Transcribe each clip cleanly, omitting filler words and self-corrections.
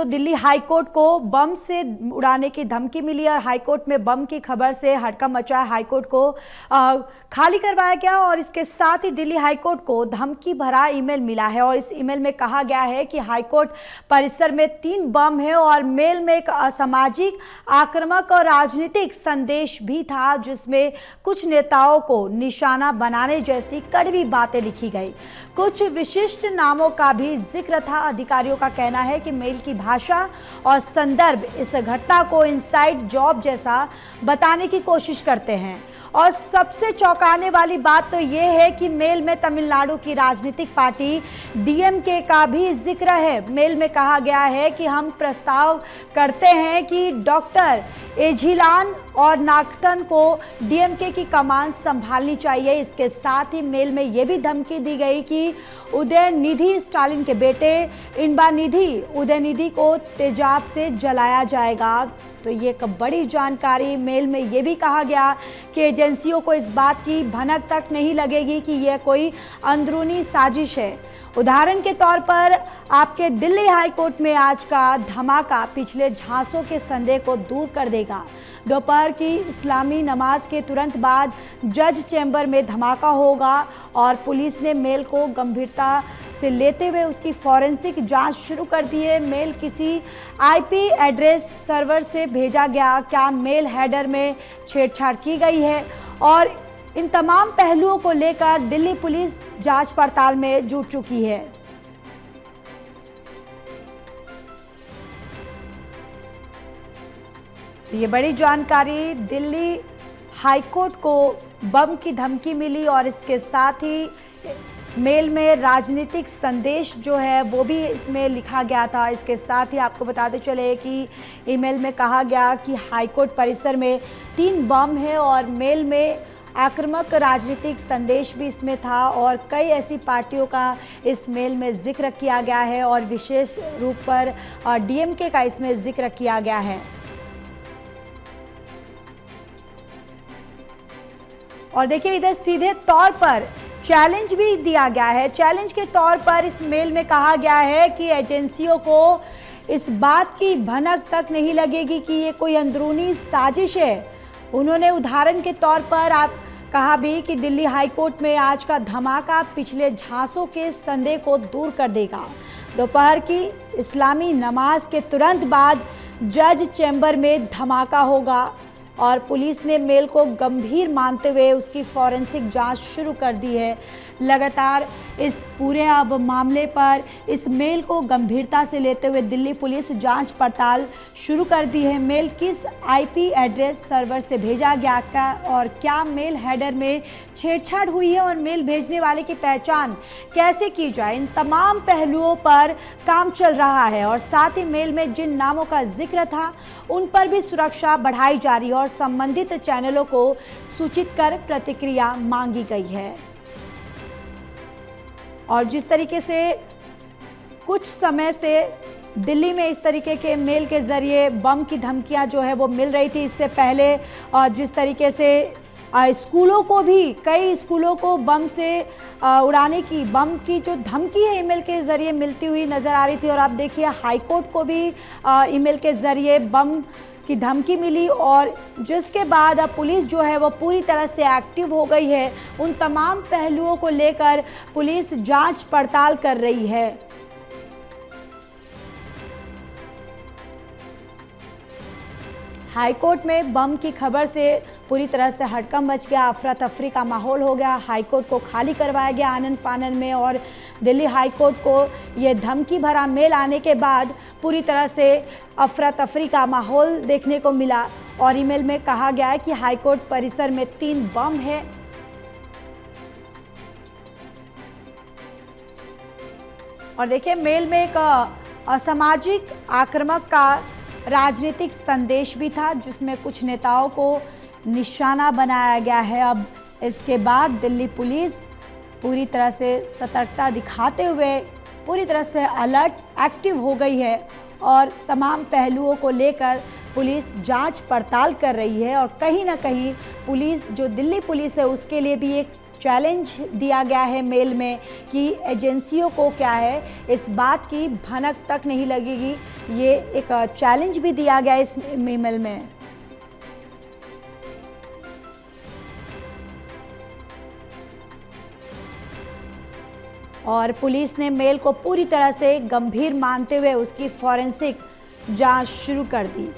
तो दिल्ली हाईकोर्ट को बम से उड़ाने की धमकी मिली और हाईकोर्ट में बम की खबर से हड़कंप मचा। हाईकोर्ट को खाली करवाया गया और इसके साथ ही दिल्ली हाईकोर्ट को धमकी भरा ईमेल मिला है और इस ईमेल में कहा गया है कि हाईकोर्ट परिसर में 3 बम है और मेल में एक असामाजिक, आक्रामक और राजनीतिक संदेश भी था, जिसमें कुछ नेताओं को निशाना बनाने जैसी कड़वी बातें लिखी गई। कुछ विशिष्ट नामों का भी जिक्र था। अधिकारियों का कहना है कि मेल की भाषा और संदर्भ इस घटना को इनसाइड जॉब जैसा बताने की कोशिश करते हैं। और सबसे चौंकाने वाली बात तो यह है कि मेल में तमिलनाडु की राजनीतिक पार्टी डीएमके का भी जिक्र है। मेल में कहा गया है कि हम प्रस्ताव करते हैं कि डॉक्टर एझिलान और नागथन को डीएमके की कमान संभालनी चाहिए। इसके साथ ही मेल में यह भी धमकी दी गई कि उदयनिधि, स्टालिन के बेटे इंबानिधि उदयनिधि को तेजाब से जलाया जाएगा। तो ये एक बड़ी जानकारी। मेल में ये भी कहा गया कि एजेंसियों को इस बात की भनक तक नहीं लगेगी कि यह कोई अंदरूनी साजिश है। उदाहरण के तौर पर आपके दिल्ली हाईकोर्ट में आज का धमाका पिछले झांसों के संदेह को दूर कर देगा। दोपहर की इस्लामी नमाज के तुरंत बाद जज चैम्बर में धमाका होगा और पुलिस ने मेल को गंभीरता से लेते हुए उसकी फॉरेंसिक जांच शुरू कर दी है। मेल किसी आईपी एड्रेस सर्वर से भेजा गया, क्या मेल हेडर में छेड़छाड़ की गई है, और इन तमाम पहलुओं को लेकर दिल्ली पुलिस जांच पड़ताल में जुट चुकी है। तो ये बड़ी जानकारी। दिल्ली हाईकोर्ट को बम की धमकी मिली और इसके साथ ही मेल में राजनीतिक संदेश जो है वो भी इसमें लिखा गया था। इसके साथ ही आपको बताते चले कि ईमेल में कहा गया कि हाईकोर्ट परिसर में 3 बम है और मेल में आक्रामक राजनीतिक संदेश भी इसमें था और कई ऐसी पार्टियों का इस मेल में जिक्र किया गया है और विशेष रूप पर डीएमके का इसमें जिक्र किया गया है। और देखिए, इधर सीधे तौर पर चैलेंज भी दिया गया है। चैलेंज के तौर पर इस मेल में कहा गया है कि एजेंसियों को इस बात की भनक तक नहीं लगेगी कि ये कोई अंदरूनी साजिश है। उन्होंने उदाहरण के तौर पर आप कहा भी कि दिल्ली हाईकोर्ट में आज का धमाका पिछले झांसों के संदेह को दूर कर देगा। दोपहर की इस्लामी नमाज के तुरंत बाद जज चैम्बर में धमाका होगा और पुलिस ने मेल को गंभीर मानते हुए उसकी फॉरेंसिक जांच शुरू कर दी है। लगातार इस पूरे अब मामले पर इस मेल को गंभीरता से लेते हुए दिल्ली पुलिस जांच पड़ताल शुरू कर दी है। मेल किस आईपी एड्रेस सर्वर से भेजा गया था और क्या मेल हेडर में छेड़छाड़ हुई है और मेल भेजने वाले की पहचान कैसे की जाए, इन तमाम पहलुओं पर काम चल रहा है। और साथ ही मेल में जिन नामों का जिक्र था उन पर भी सुरक्षा बढ़ाई जा रही है और संबंधित चैनलों को सूचित कर प्रतिक्रिया मांगी गई है। और जिस तरीके से कुछ समय से दिल्ली में इस तरीके के मेल के जरिए बम की धमकियां जो है वो मिल रही थी, इससे पहले जिस तरीके से स्कूलों को भी, कई स्कूलों को बम से उड़ाने की, बम की जो धमकी है ईमेल के जरिए मिलती हुई नजर आ रही थी। और आप देखिए, हाईकोर्ट को भी ईमेल के जरिए बम की धमकी मिली और जिसके बाद अब पुलिस जो है वो पूरी तरह से एक्टिव हो गई है। उन तमाम पहलुओं को लेकर पुलिस जांच पड़ताल कर रही है। हाईकोर्ट में बम की खबर से पूरी तरह से हड़कंप मच गया, अफरा तफरी का माहौल हो गया। हाईकोर्ट को खाली करवाया गया आनन फानन में और दिल्ली हाईकोर्ट को ये धमकी भरा मेल आने के बाद पूरी तरह से अफरा तफरी का माहौल देखने को मिला। और ईमेल में कहा गया है कि हाईकोर्ट परिसर में 3 बम है। और देखिए, मेल में एक असामाजिक, आक्रामक का राजनीतिक संदेश भी था, जिसमें कुछ नेताओं को निशाना बनाया गया है। अब इसके बाद दिल्ली पुलिस पूरी तरह से सतर्कता दिखाते हुए पूरी तरह से अलर्ट, एक्टिव हो गई है और तमाम पहलुओं को लेकर पुलिस जांच पड़ताल कर रही है। और कहीं ना कहीं पुलिस, जो दिल्ली पुलिस है, उसके लिए भी एक चैलेंज दिया गया है मेल में कि एजेंसियों को क्या है इस बात की भनक तक नहीं लगेगी। ये एक चैलेंज भी दिया गया है इस ईमेल में। और पुलिस ने मेल को पूरी तरह से गंभीर मानते हुए उसकी फॉरेंसिक जांच शुरू कर दी।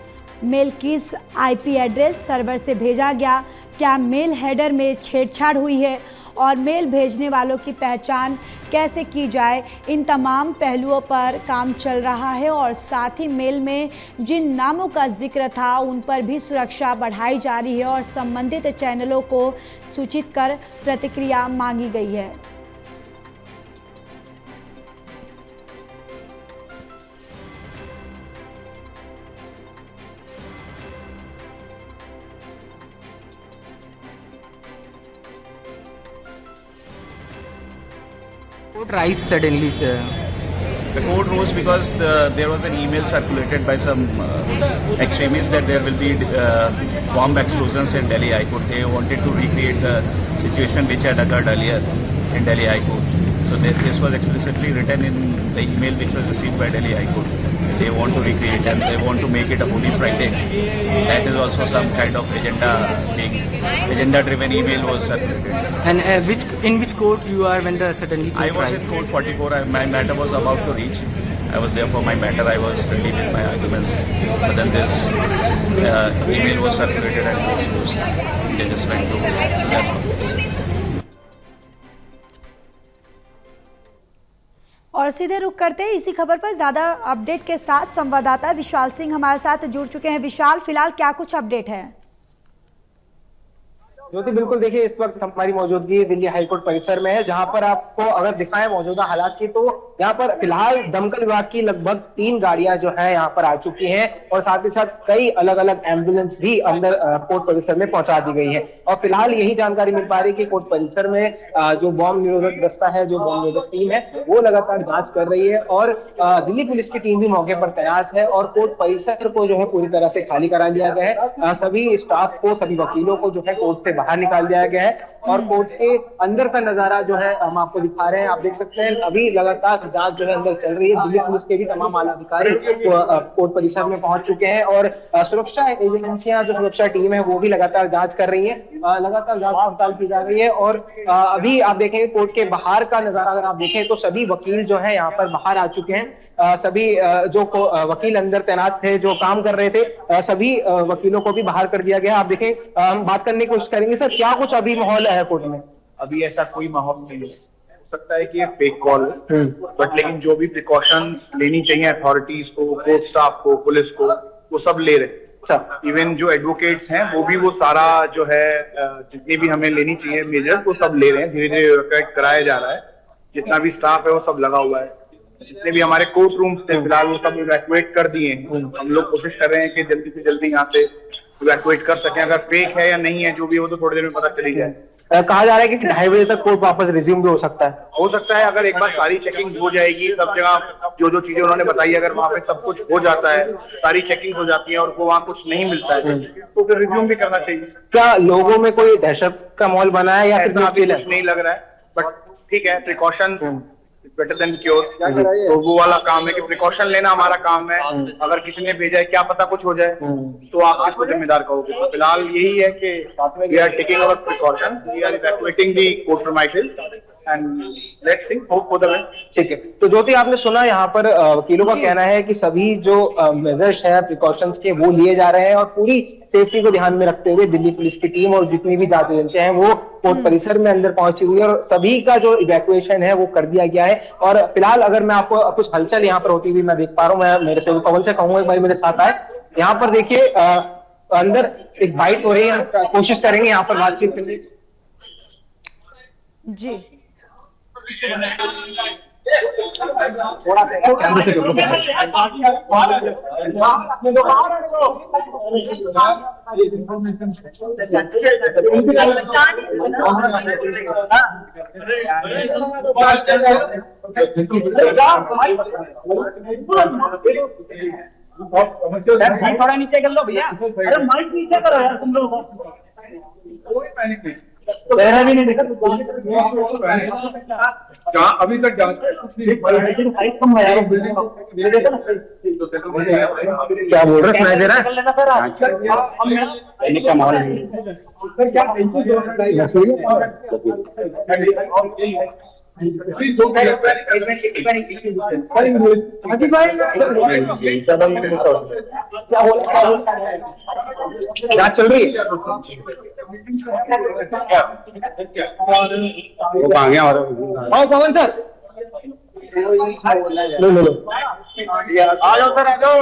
मेल किस आईपी एड्रेस सर्वर से भेजा गया, क्या मेल हेडर में छेड़छाड़ हुई है और मेल भेजने वालों की पहचान कैसे की जाए, इन तमाम पहलुओं पर काम चल रहा है। और साथ ही मेल में जिन नामों का जिक्र था उन पर भी सुरक्षा बढ़ाई जा रही है और संबंधित चैनलों को सूचित कर प्रतिक्रिया मांगी गई है। Court rise suddenly, sir. The court rose because there was an email circulated by some extremists that there will be bomb explosions in Delhi High Court. They wanted to recreate the situation which had occurred earlier in Delhi High Court. So this was explicitly written in the email which was received by Delhi High Court. They want to recreate and they want to make it a Holy Friday. That is also some kind of agenda-driven email was circulated. And in which court you are when the suddenly court I was rise? in court 44. My matter was about to reach. I was there for my matter. I was ready with my arguments. But then this email was circulated and they just went to their office. और सीधे रुक करते हैं इसी खबर पर ज्यादा update के साथ संवाददाता विशाल सिंह हमारे साथ जुड़ चुके हैं। विशाल, फिलहाल क्या कुछ अपडेट है? ज्योति, बिल्कुल देखिए, इस वक्त हमारी मौजूदगी दिल्ली हाईकोर्ट परिसर में है, जहां पर आपको अगर दिखाएं मौजूदा हालात की, तो यहाँ पर फिलहाल दमकल विभाग की लगभग 3 गाड़ियां जो है यहाँ पर आ चुकी हैं और साथ ही साथ कई अलग अलग एम्बुलेंस भी अंदर कोर्ट परिसर में पहुंचा दी गई है। और फिलहाल यही जानकारी मिल पा रही है कि कोर्ट परिसर में जो बॉम्ब निरोधक दस्ता है, जो बॉम्ब निरोधक टीम है, वो लगातार जांच कर रही है और दिल्ली पुलिस की टीम भी मौके पर तैनात है और कोर्ट परिसर को जो है पूरी तरह से खाली करा दिया गया है। सभी स्टाफ को, सभी वकीलों को जो है कोर्ट से बाहर निकाल दिया गया है और कोर्ट के अंदर का नजारा जो है हम आपको दिखा रहे हैं। आप देख सकते हैं अभी लगातार जांच जो है अंदर चल रही है। दिल्ली पुलिस के भी तमाम आला अधिकारी कोर्ट परिसर में पहुंच चुके हैं और सुरक्षा एजेंसियां, जो सुरक्षा टीम है, वो भी लगातार जांच कर रही है, लगातार जांच पड़ताल की जा रही है। और अभी आप देखेंगे कोर्ट के बाहर का नजारा अगर आप देखें तो सभी वकील जो है यहाँ पर बाहर आ चुके हैं। सभी जो वकील अंदर तैनात थे, जो काम कर रहे थे, सभी वकीलों को भी बाहर कर दिया गया। आप देखें, हम बात करने की कोशिश करेंगे। सर, क्या कुछ अभी माहौल है कोर्ट में? अभी ऐसा कोई माहौल नहीं है। हो सकता है कि ये फेक कॉल है, बट लेकिन जो भी प्रिकॉशंस लेनी चाहिए अथॉरिटीज को, कोर्ट स्टाफ को, पुलिस को, वो सब ले रहे हैं। इवन जो एडवोकेट्स हैं वो भी वो सारा जो है जितनी भी हमें लेनी चाहिए मेजर्स, वो सब ले रहे हैं। धीरे धीरे इवैक्यूएट कराया जा रहा है। जितना भी स्टाफ है वो सब लगा हुआ है। जितने भी हमारे कोर्ट रूम्स थे फिलहाल वो सब इवैक्यूएट कर दिए हैं। हम लोग कोशिश कर रहे हैं कि जल्दी से जल्दी यहाँ से इवैक्यूएट कर सकें। अगर फेक है या नहीं है, जो भी हो, तो थोड़ी देर में पता चली जाए। कहा जा रहा है कि 2:30 बजे तक कोर्ट वापस रिज्यूम भी हो सकता है। हो सकता है, अगर एक बार सारी चेकिंग हो जाएगी, सब जगह जो जो चीजें उन्होंने बताई, अगर वहाँ पे सब कुछ हो जाता है, सारी चेकिंग हो जाती है और वो वहाँ कुछ नहीं मिलता है, तो फिर रिज्यूम भी करना चाहिए। क्या लोगों में कोई दहशत का माहौल बना है या फिर कुछ नहीं लग रहा है, बट ठीक है, प्रिकॉशंस बेटर देन क्योर। तो वो वाला काम है कि प्रिकॉशन लेना हमारा काम है। अगर किसी ने भेजा है, क्या पता कुछ हो जाए, तो आप किसको जिम्मेदार कहोगे? तो फिलहाल यही है कि we are taking our precautions, we are evacuating the court premises and let's see, hope for the best. ठीक है, तो ज्योति, आपने सुना यहाँ पर वकीलों का कहना है कि सभी जो मेजर्स है प्रिकॉशंस के, वो लिए जा रहे हैं और पूरी सेफ्टी को ध्यान में रखते हुए दिल्ली पुलिस की टीम और जितनी भी जांच एजेंसियां हैं वो कोर्ट परिसर में अंदर पहुंची हुई है और सभी का जो इवैक्यूएशन है वो कर दिया गया है। और फिलहाल अगर मैं आपको कुछ हलचल यहाँ पर होती हुई मैं देख पा रहा हूँ, मैं मेरे से पवन से कहूंगा एक बार मेरे साथ आए। यहाँ पर देखिए अंदर एक बाइट हो रही है, कोशिश करेंगे यहाँ पर बातचीत करने की। जी, थोड़ा कैमरे से थोड़ा नीचे कर लो भैया। अरे माइक नीचे करो यार तुम लोग। कोई पैनिक नहीं। पहले भी नहीं देखा अभी तक जांच क्या बोल रहे सुनाई दे रहा है का माहौल जांच चल रही है वो कहाँ गया और पवन सर लो आ जाओ सर आ जाओ।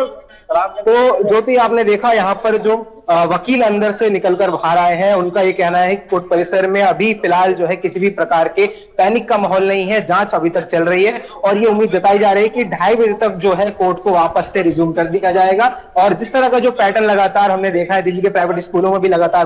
तो ज्योति आपने देखा यहाँ पर जो वकील अंदर से निकलकर बाहर आए हैं, उनका ये कहना है कि कोर्ट परिसर में अभी फिलहाल जो है किसी भी प्रकार के पैनिक का माहौल नहीं है, जांच अभी तक चल रही है और ये उम्मीद जताई जा रही है कि 2:30 बजे तक जो है कोर्ट को वापस से रिज्यूम कर दिया जाएगा। और जिस तरह का जो पैटर्न लगातार हमने देखा है, दिल्ली के प्राइवेट स्कूलों में भी लगातार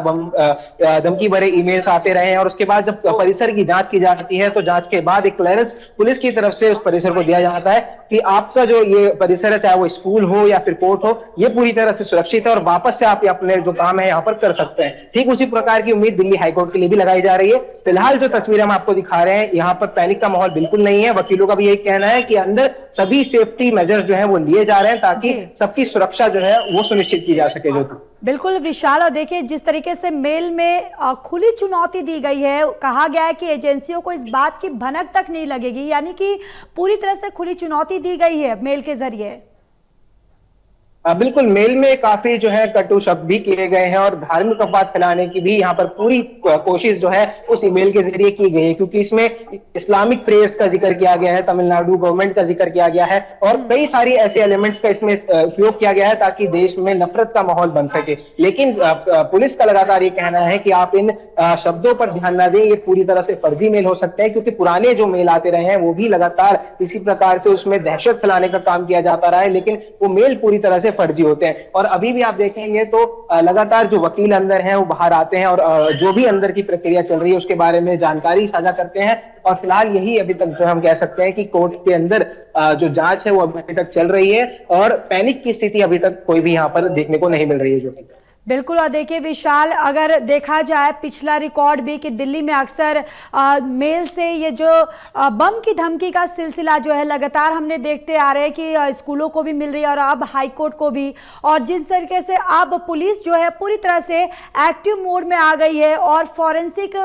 धमकी भरे ईमेल्स आते रहे हैं और उसके बाद जब परिसर की जांच की जाती है तो जांच के बाद एक क्लियरेंस पुलिस की तरफ से उस परिसर को दिया जाता है कि आपका जो ये परिसर है, चाहे वो स्कूल हो या फिर कोर्ट हो, ये पूरी तरह से सुरक्षित है और वापस से आप अपने जो काम है यहाँ पर कर सकते हैं। ठीक उसी प्रकार की उम्मीद दिल्ली हाईकोर्ट के लिए भी लगाई जा रही है। फिलहाल जो तस्वीर हम आपको दिखा रहे हैं, यहाँ पर पैनिक का माहौल बिल्कुल नहीं है। वकीलों का भी यही कहना है कि अंदर सभी सेफ्टी मेजर्स जो है वो लिए जा रहे हैं ताकि सबकी सुरक्षा जो है वो सुनिश्चित की जा सके। जो बिल्कुल विशाल, और देखिए जिस तरीके से मेल में खुली चुनौती दी गई है, कहा गया है कि एजेंसियों को इस बात की भनक तक नहीं लगेगी, यानी कि पूरी तरह से खुली चुनौती दी गई है मेल के जरिए। बिल्कुल, मेल में काफी जो है कटु शब्द भी किए गए हैं और धार्मिक अफवाह फैलाने की भी यहाँ पर पूरी कोशिश जो है उस ईमेल के जरिए की गई है, क्योंकि इसमें इस्लामिक प्रेयर्स का जिक्र किया गया है, तमिलनाडु गवर्नमेंट का जिक्र किया गया है और कई सारी ऐसे एलिमेंट्स का इसमें उपयोग किया गया है ताकि देश में नफरत का माहौल बन सके। लेकिन पुलिस का लगातार ये कहना है कि आप इन शब्दों पर ध्यान न दें, ये पूरी तरह से फर्जी मेल हो सकते हैं, क्योंकि पुराने जो मेल आते रहे हैं वो भी लगातार इसी प्रकार से उसमें दहशत फैलाने का काम किया जाता रहा है, लेकिन वो मेल पूरी तरह से फर्जी होते हैं। और अभी भी आप देखेंगे तो लगातार जो वकील अंदर हैं वो बाहर आते हैं और जो भी अंदर की प्रक्रिया चल रही है उसके बारे में जानकारी साझा करते हैं। और फिलहाल यही अभी तक जो हम कह सकते हैं कि कोर्ट के अंदर जो जांच है वो अभी तक चल रही है और पैनिक की स्थिति अभी तक कोई भी यहाँ पर देखने को नहीं मिल रही है। जो बिल्कुल, और देखिए विशाल, अगर देखा जाए पिछला रिकॉर्ड भी कि दिल्ली में अक्सर मेल से ये जो बम की धमकी का सिलसिला जो है लगातार हमने देखते आ रहे हैं कि स्कूलों को भी मिल रही है और अब हाई कोर्ट को भी, और जिस तरीके से अब पुलिस जो है पूरी तरह से एक्टिव मोड में आ गई है और फॉरेंसिक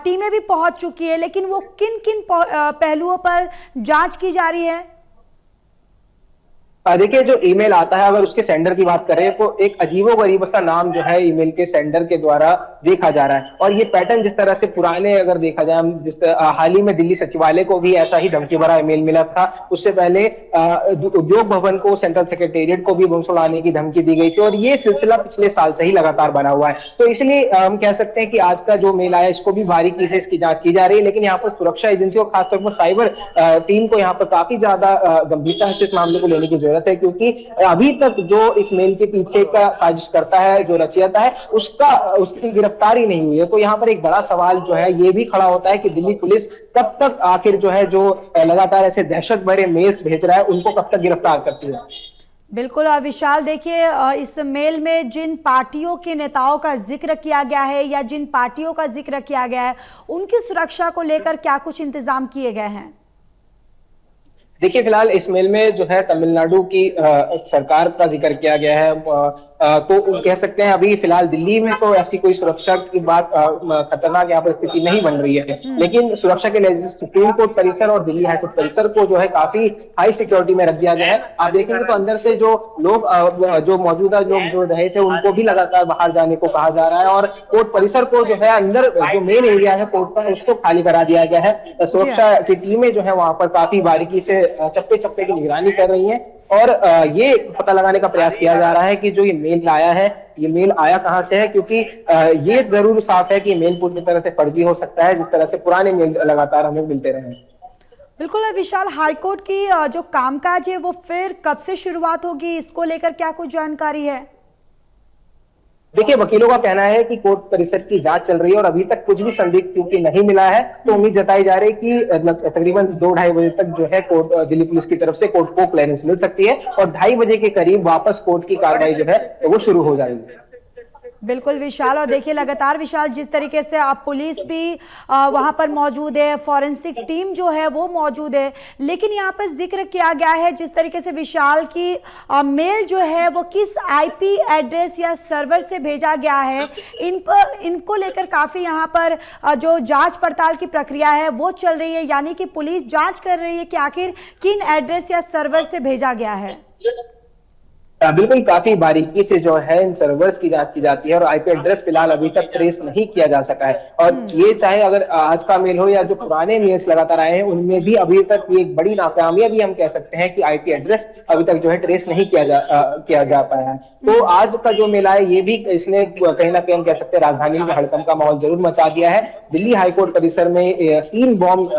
टीमें भी पहुंच चुकी है, लेकिन वो किन किन पहलुओं पर जांच की जा रही है? देखिए, जो ईमेल आता है अगर उसके सेंडर की बात करें तो एक अजीबोगरीब सा नाम जो है ईमेल के सेंडर के द्वारा देखा जा रहा है। और ये पैटर्न जिस तरह से पुराने अगर देखा जाए, जिस हाल ही में दिल्ली सचिवालय को भी ऐसा ही धमकी भरा ईमेल मिला था, उससे पहले उद्योग भवन को, सेंट्रल सेक्रेटेरिएट को भी बम उड़ाने की धमकी दी गई थी और ये सिलसिला पिछले साल से ही लगातार बना हुआ है। तो इसलिए हम कह सकते हैं कि आज का जो मेल आया इसको भी बारीकी से इसकी जांच की जा रही है, लेकिन यहाँ पर सुरक्षा एजेंसियों, खासतौर पर साइबर टीम को यहाँ पर काफी ज्यादा गंभीरता से इस मामले को लेने की जरूरत है, क्योंकि अभी तक जो इस मेल के पीछे का साजिश करता है, जो रचयिता है, उसकी गिरफ्तारी नहीं हुई है। तो यहाँ पर एक बड़ा सवाल जो है ये भी खड़ा होता है कि दिल्ली पुलिस कब तक आखिर जो है जो लगातार ऐसे दहशत भरे मेल्स भेज रहा है उनको कब तक गिरफ्तार करती है। बिल्कुल, और विशाल देखिए इस मेल में जिन पार्टियों के नेताओं का जिक्र किया गया है या जिन पार्टियों का जिक्र किया गया है, उनकी सुरक्षा को लेकर क्या कुछ इंतजाम किए गए हैं? देखिए, फिलहाल इस मेल में जो है तमिलनाडु की सरकार का जिक्र किया गया है, तो कह सकते हैं अभी फिलहाल दिल्ली में तो ऐसी कोई सुरक्षा की बात खतरनाक यहाँ पर स्थिति नहीं बन रही है, लेकिन सुरक्षा के लिए सुप्रीम कोर्ट परिसर और दिल्ली हाईकोर्ट परिसर को जो है काफी हाई सिक्योरिटी में रख दिया गया है। आप देखेंगे तो अंदर से जो लोग, जो मौजूदा लोग जो रहे थे, उनको भी लगातार बाहर जाने को कहा जा रहा है और कोर्ट परिसर को जो है अंदर जो मेन एरिया है कोर्ट का, उसको खाली करा दिया गया है। सुरक्षा की टीमें जो है वहां पर काफी बारीकी से चप्पे चप्पे की निगरानी कर रही है और ये पता लगाने का प्रयास किया जा रहा है कि जो ये मेल आया है, ये मेल आया कहां से है, क्योंकि ये जरूर साफ है कि मेल पूरी तरह से फर्जी हो सकता है, जिस तरह से पुराने मेल लगातार हमें मिलते रहे हैं। बिल्कुल विशाल, हाईकोर्ट की जो कामकाज है वो फिर कब से शुरुआत होगी, इसको लेकर क्या कुछ जानकारी है? देखिए, वकीलों का कहना है कि कोर्ट परिसर की जांच चल रही है और अभी तक कुछ भी संदिग्ध क्योंकि नहीं मिला है, तो उम्मीद जताई जा रही है कि तकरीबन 2-2:30 बजे तक जो है कोर्ट, दिल्ली पुलिस की तरफ से कोर्ट को क्लियरेंस मिल सकती है और 2:30 बजे के करीब वापस कोर्ट की कार्रवाई जो है वो शुरू हो जाएगी। बिल्कुल विशाल, और देखिए लगातार विशाल जिस तरीके से अब पुलिस भी वहां पर मौजूद है, फॉरेंसिक टीम जो है वो मौजूद है, लेकिन यहाँ पर जिक्र किया गया है जिस तरीके से विशाल की मेल जो है वो किस आईपी एड्रेस या सर्वर से भेजा गया है, इनको लेकर काफी यहाँ पर जो जांच पड़ताल की प्रक्रिया है वो चल रही है, यानी कि पुलिस जांच कर रही है कि आखिर किन एड्रेस या सर्वर से भेजा गया है। बिल्कुल, काफी बारीकी से जो है इन सर्वर्स की जांच की जाती है और आईपी एड्रेस फिलहाल अभी तक ट्रेस नहीं किया जा सका है। और ये चाहे अगर आज का मेल हो या जो पुराने मेल्स लगातार आए हैं उनमें भी अभी तक ये एक बड़ी नाकामयाबी हम कह सकते हैं कि आईपी एड्रेस अभी तक जो है ट्रेस नहीं किया जा पाया है। तो आज का जो मेल है ये भी इसने कहीं ना कहीं हम कह सकते हैं राजधानी में हड़कंप का माहौल जरूर मचा दिया है। दिल्ली हाईकोर्ट परिसर में 3 बॉम्ब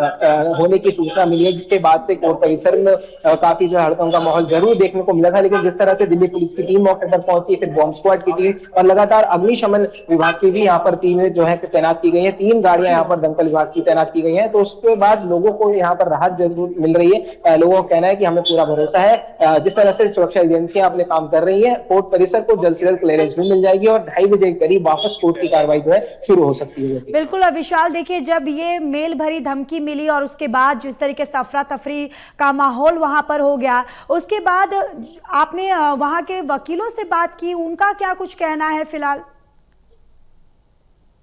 होने की सूचना मिली है, जिसके बाद से कोर्ट परिसर में काफी जो हड़कंप का माहौल जरूर देखने को मिला था, लेकिन जिस तरह से दिल्ली पुलिस की टीम मौके पर पहुंची, फिर बॉम्ब स्क्वाड की टीम और लगातार अग्निशमन विभाग की भी यहाँ पर टीमें जो है तैनात की गई है। 3 गाड़ियां यहाँ पर दमकल विभाग की तैनात की गई हैं, तो उसके बाद लोगों को यहाँ पर राहत जरूर मिल रही है। लोगों का कहना है कि हमें पूरा भरोसा है जिस तरह से सुरक्षा एजेंसियां अपने काम कर रही है, कोर्ट परिसर को जल्द से जल्द क्लियरेंस भी मिल जाएगी और 2:30 बजे के करीब वापस कोर्ट की कार्रवाई जो है शुरू हो सकती है। बिल्कुल विशाल, देखिए जब ये मेल भरी धमकी मिली और उसके बाद जिस तरीके से अफरा तफरी का माहौल वहां पर हो गया, उसके बाद आपने वहां के वकीलों से बात की, उनका क्या कुछ कहना है फिलहाल?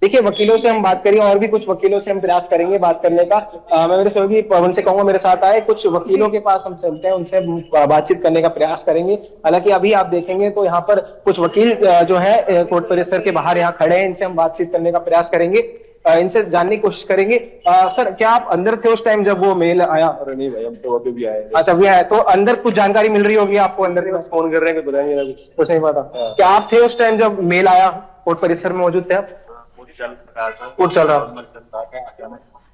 देखिए, वकीलों से हम बात करें और भी कुछ वकीलों से हम प्रयास करेंगे बात करने का। मैं मेरे सहयोगी पवन से कहूंगा मेरे साथ आए, कुछ वकीलों के पास हम चलते हैं, उनसे बातचीत करने का प्रयास करेंगे। हालांकि अभी आप देखेंगे तो यहाँ पर कुछ वकील जो है कोर्ट परिसर के बाहर यहाँ खड़े हैं, इनसे हम बातचीत करने का प्रयास करेंगे, इनसे जानने की कोशिश करेंगे। सर, क्या आप अंदर थे उस टाइम जब वो मेल आया? अरे नहीं भाई, हम तो अभी भी आए। अच्छा, अभी आया, तो अंदर कुछ जानकारी मिल रही होगी आपको? अंदर फोन कर रहे हैं, बताएंगे कुछ नहीं पता। क्या आप थे उस टाइम जब मेल आया, कोर्ट परिसर में मौजूद थे आप? कोर्ट चल रहा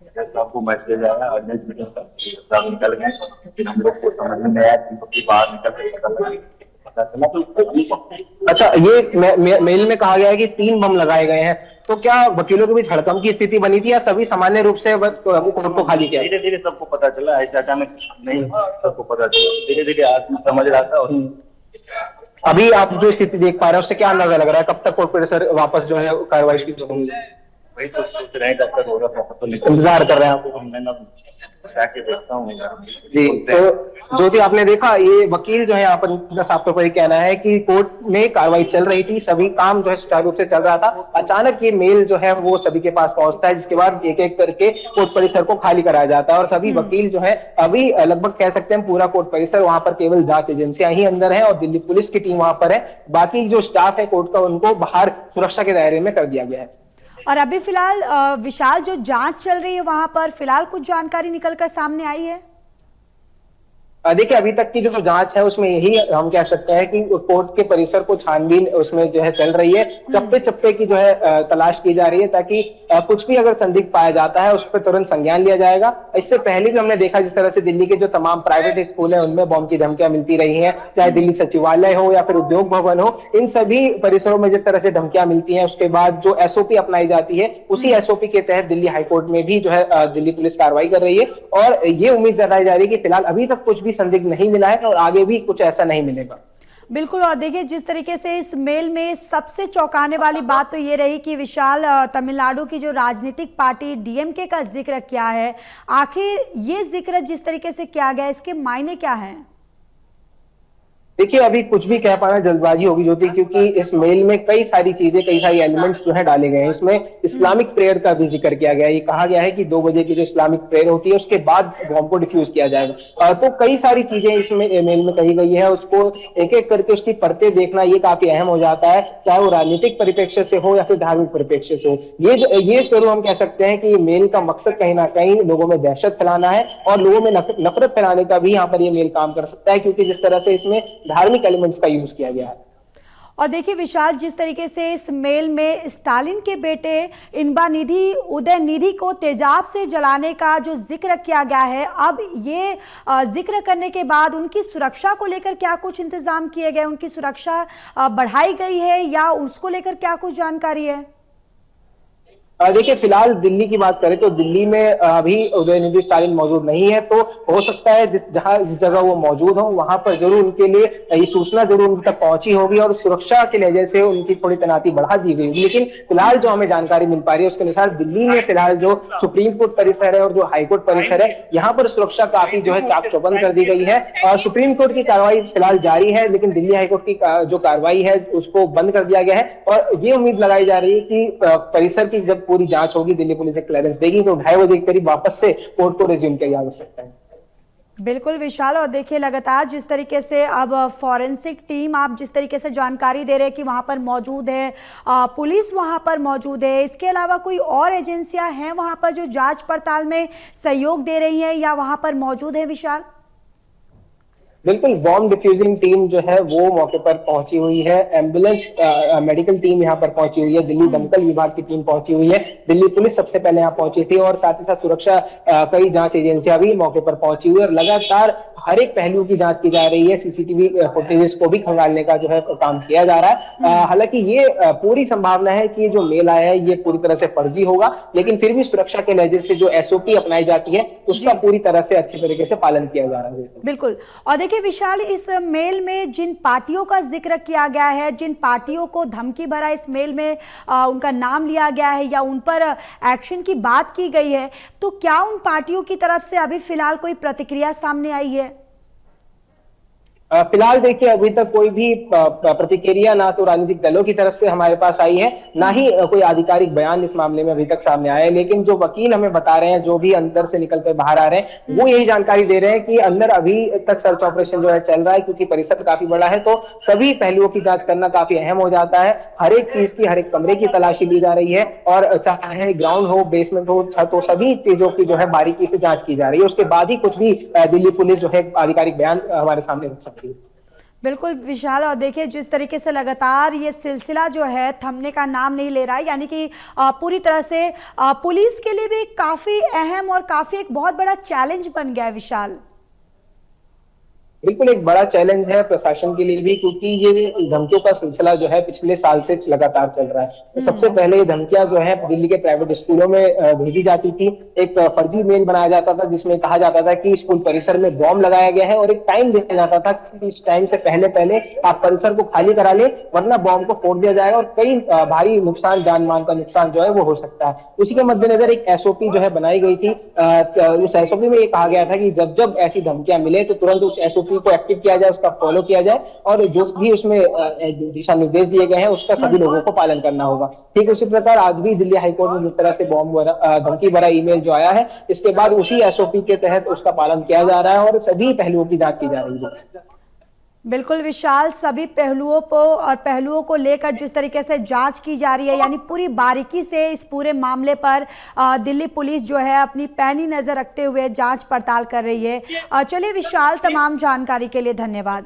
जैसे आपको मैसेज आया सब निकल गए, हम लोग को समझ में नहीं आया कि बाहर निकल के। अच्छा, ये मेल में कहा गया है कि 3 बम लगाए गए हैं, तो क्या वकीलों के बीच हड़कंप की स्थिति बनी थी या सभी सामान्य रूप से कोर्ट को खाली किया? धीरे धीरे सबको पता चला, ऐसे अचानक नहीं, सबको पता चला, धीरे धीरे आदमी समझ रहा था। अभी आप जो स्थिति देख पा रहे हैं उससे क्या अंदाजा लग रहा है, कब तक कोर्ट परिसर वापस जो है कार्रवाई की होगी? वही तो सोच रहे हैं, डॉक्टर होगा तो इंतजार कर रहे हैं आपको? मैं ना जाके देखता हूँ जी। तो ज्योति, आपने देखा ये वकील जो है यहाँ पर साफ तौर पर कहना है कि कोर्ट में कार्रवाई चल रही थी, सभी काम जो है सुचारू रूप से चल रहा था, अचानक ये मेल जो है वो सभी के पास पहुंचता है, जिसके बाद एक एक करके कोर्ट परिसर को खाली कराया जाता है और सभी वकील जो है अभी लगभग कह सकते हैं पूरा कोर्ट परिसर, वहां पर केवल जांच एजेंसियां ही अंदर है और दिल्ली पुलिस की टीम वहां पर है, बाकी जो स्टाफ है कोर्ट का उनको बाहर सुरक्षा के दायरे में कर दिया गया है। और अभी फिलहाल विशाल जो जांच चल रही है वहां पर फिलहाल कुछ जानकारी निकलकर सामने आई है? देखिए, अभी तक की जो जांच है उसमें यही हम कह सकते हैं कि कोर्ट के परिसर को छानबीन उसमें जो है चल रही है, चप्पे चप्पे की जो है तलाश की जा रही है, ताकि कुछ भी अगर संदिग्ध पाया जाता है उस पर तुरंत संज्ञान लिया जाएगा। इससे पहले भी हमने देखा जिस तरह से दिल्ली के जो तमाम प्राइवेट स्कूल है उनमें बॉम्ब की धमकियां मिलती रही हैं, चाहे दिल्ली सचिवालय हो या फिर उद्योग भवन हो, इन सभी परिसरों में जिस तरह से धमकियां मिलती हैं उसके बाद जो एसओपी अपनाई जाती है उसी एसओपी के तहत दिल्ली हाईकोर्ट में भी जो है दिल्ली पुलिस कार्रवाई कर रही है और ये उम्मीद जताई जा रही है कि फिलहाल अभी तक कुछ भी संदिग्ध नहीं मिला है और आगे भी कुछ ऐसा नहीं मिलेगा। बिल्कुल, और देखिए जिस तरीके से इस मेल में सबसे चौंकाने वाली बात तो ये रही कि विशाल तमिलनाडु की जो राजनीतिक पार्टी डीएमके का जिक्र किया है, आखिर ये जिक्र जिस तरीके से किया गया इसके मायने क्या हैं? देखिए, अभी कुछ भी कह पाना जल्दबाजी होगी ज्योति, क्योंकि इस मेल में कई सारी चीजें, कई सारी एलिमेंट्स जो है डाले गए हैं। इसमें इस्लामिक प्रेयर का भी जिक्र किया गया है, ये कहा गया है कि 2 बजे की जो इस्लामिक प्रेयर होती है उसके बाद बॉम्ब को डिफ्यूज किया जाएगा। तो कई सारी चीजें इसमें मेल में कही गई है, उसको एक एक करके उसकी परतें देखना ये काफी अहम हो जाता है, चाहे वो राजनीतिक परिप्रेक्ष्य से हो या फिर धार्मिक परिप्रेक्ष्य से हो। ये जरूर हम कह सकते हैं कि मेल का मकसद कहीं ना कहीं लोगों में दहशत फैलाना है और लोगों में नफरत फैलाने का भी यहाँ पर ये मेल काम कर सकता है, क्योंकि जिस तरह से इसमें धार्मिक एलिमेंट्स का यूज किया गया है। और देखिए विशाल, जिस तरीके से इस मेल में स्टालिन के बेटे इन्बानिधि उदयनिधि को तेजाब से जलाने का जो जिक्र किया गया है, अब ये जिक्र करने के बाद उनकी सुरक्षा को लेकर क्या कुछ इंतजाम किए गए, उनकी सुरक्षा बढ़ाई गई है या उसको लेकर क्या कुछ जानकारी है? देखिए, फिलहाल दिल्ली की बात करें तो दिल्ली में अभी उदयनिधि स्टालिन मौजूद नहीं है, तो हो सकता है जिस जगह वो मौजूद हो वहां पर जरूर उनके लिए ये सूचना जरूर उन तक पहुंची होगी और सुरक्षा के वजह से उनकी थोड़ी तैनाती बढ़ा दी गई होगी। लेकिन फिलहाल जो हमें जानकारी मिल पा रही है उसके अनुसार दिल्ली में फिलहाल जो सुप्रीम कोर्ट परिसर है और जो हाईकोर्ट परिसर है, यहाँ पर सुरक्षा काफी जो है चाक चौबंद कर दी गई है और सुप्रीम कोर्ट की कार्रवाई फिलहाल जारी है, लेकिन दिल्ली हाईकोर्ट की जो कार्रवाई है उसको बंद कर दिया गया है और ये उम्मीद लगाई जा रही है कि परिसर की जब पूरी जांच होगी, दिल्ली पुलिस एक क्लियरेंस देगी तो 2:30 बजे के करीब वापस से कोर्ट को रिज्यूम किया जा सकता है। बिल्कुल विशाल, और देखिए लगातार जिस तरीके से अब फॉरेंसिक टीम, आप जिस तरीके से जानकारी दे रहे हैं कि वहां पर मौजूद है, पुलिस वहां पर मौजूद है, इसके अलावा कोई और एजेंसियां हैं वहां पर जो जांच पड़ताल में सहयोग दे रही हैं या वहां पर मौजूद है विशाल? बिल्कुल, बॉम्ब डिफ्यूजिंग टीम जो है वो मौके पर पहुंची हुई है, एम्बुलेंस मेडिकल टीम यहाँ पर पहुंची हुई है, दिल्ली दमकल विभाग की टीम पहुंची हुई है, दिल्ली पुलिस सबसे पहले यहाँ पहुंची थी और साथ ही साथ सुरक्षा कई जांच एजेंसियां भी मौके पर पहुंची हुई है और लगातार हर एक पहलू की जांच की जा रही है, सीसीटीवी फुटेज को भी खंगालने का जो है काम किया जा रहा है। हालांकि ये पूरी संभावना है कि जो मेल आया है ये पूरी तरह से फर्जी होगा, लेकिन फिर भी सुरक्षा के लिहाज से जो एसओपी अपनाई जाती है उसका पूरी तरह से अच्छी तरीके से पालन किया जा रहा है। बिल्कुल, और देखिए विशाल, इस मेल में जिन पार्टियों का जिक्र किया गया है, जिन पार्टियों को धमकी भरा इस मेल में उनका नाम लिया गया है या उन पर एक्शन की बात की गई है, तो क्या उन पार्टियों की तरफ से अभी फिलहाल कोई प्रतिक्रिया सामने आई है? फिलहाल देखिए, अभी तक कोई भी प्रतिक्रिया ना तो राजनीतिक दलों की तरफ से हमारे पास आई है, ना ही कोई आधिकारिक बयान इस मामले में अभी तक सामने आया है। लेकिन जो वकील हमें बता रहे हैं, जो भी अंदर से निकल कर बाहर आ रहे हैं, वो यही जानकारी दे रहे हैं कि अंदर अभी तक सर्च ऑपरेशन जो है चल रहा है, क्योंकि परिसर काफी बड़ा है तो सभी पहलुओं की जांच करना काफी अहम हो जाता है। हर एक चीज की, हर एक कमरे की तलाशी ली जा रही है और चाहे ग्राउंड हो, बेसमेंट हो, छत हो, सभी चीजों की जो है बारीकी से जांच की जा रही है। उसके बाद ही कुछ भी दिल्ली पुलिस जो है आधिकारिक बयान हमारे सामने रख सकती है। बिल्कुल विशाल, और देखिए जिस तरीके से लगातार ये सिलसिला जो है थमने का नाम नहीं ले रहा है, यानी कि पूरी तरह से पुलिस के लिए भी काफ़ी अहम और काफ़ी एक बहुत बड़ा चैलेंज बन गया है विशाल। बिल्कुल एक बड़ा चैलेंज है प्रशासन के लिए भी, क्योंकि ये धमकियों का सिलसिला जो है पिछले साल से लगातार चल रहा है। तो सबसे पहले ये धमकियां जो है दिल्ली के प्राइवेट स्कूलों में भेजी जाती थी। एक फर्जी मेल बनाया जाता था जिसमें कहा जाता था कि स्कूल परिसर में बॉम्ब लगाया गया है और एक टाइम दिया जाता था कि इस टाइम से पहले पहले आप परिसर को खाली करा ले, वरना बॉम्ब को फोड़ दिया जाएगा और कई भारी नुकसान, जान माल का नुकसान जो है वो हो सकता है। उसी के मद्देनजर एक एसओपी जो है बनाई गई थी। उस एसओपी में ये कहा गया था कि जब जब ऐसी धमकियां मिले तो तुरंत उस एसओपी को एक्टिव किया जाए, उसका फॉलो किया जाए और जो भी उसमें दिशा निर्देश दिए गए हैं उसका सभी लोगों को पालन करना होगा। ठीक उसी प्रकार आज भी दिल्ली हाईकोर्ट में जिस तरह से बॉम्ब धमकी भरा ईमेल जो आया है, इसके बाद उसी एसओपी के तहत उसका पालन किया जा रहा है और सभी पहलुओं की जांच की जा रही है। बिल्कुल विशाल, सभी पहलुओं को लेकर जिस तरीके से जांच की जा रही है, यानी पूरी बारीकी से इस पूरे मामले पर दिल्ली पुलिस जो है अपनी पैनी नजर रखते हुए जांच पड़ताल कर रही है। चलिए विशाल, तमाम जानकारी के लिए धन्यवाद।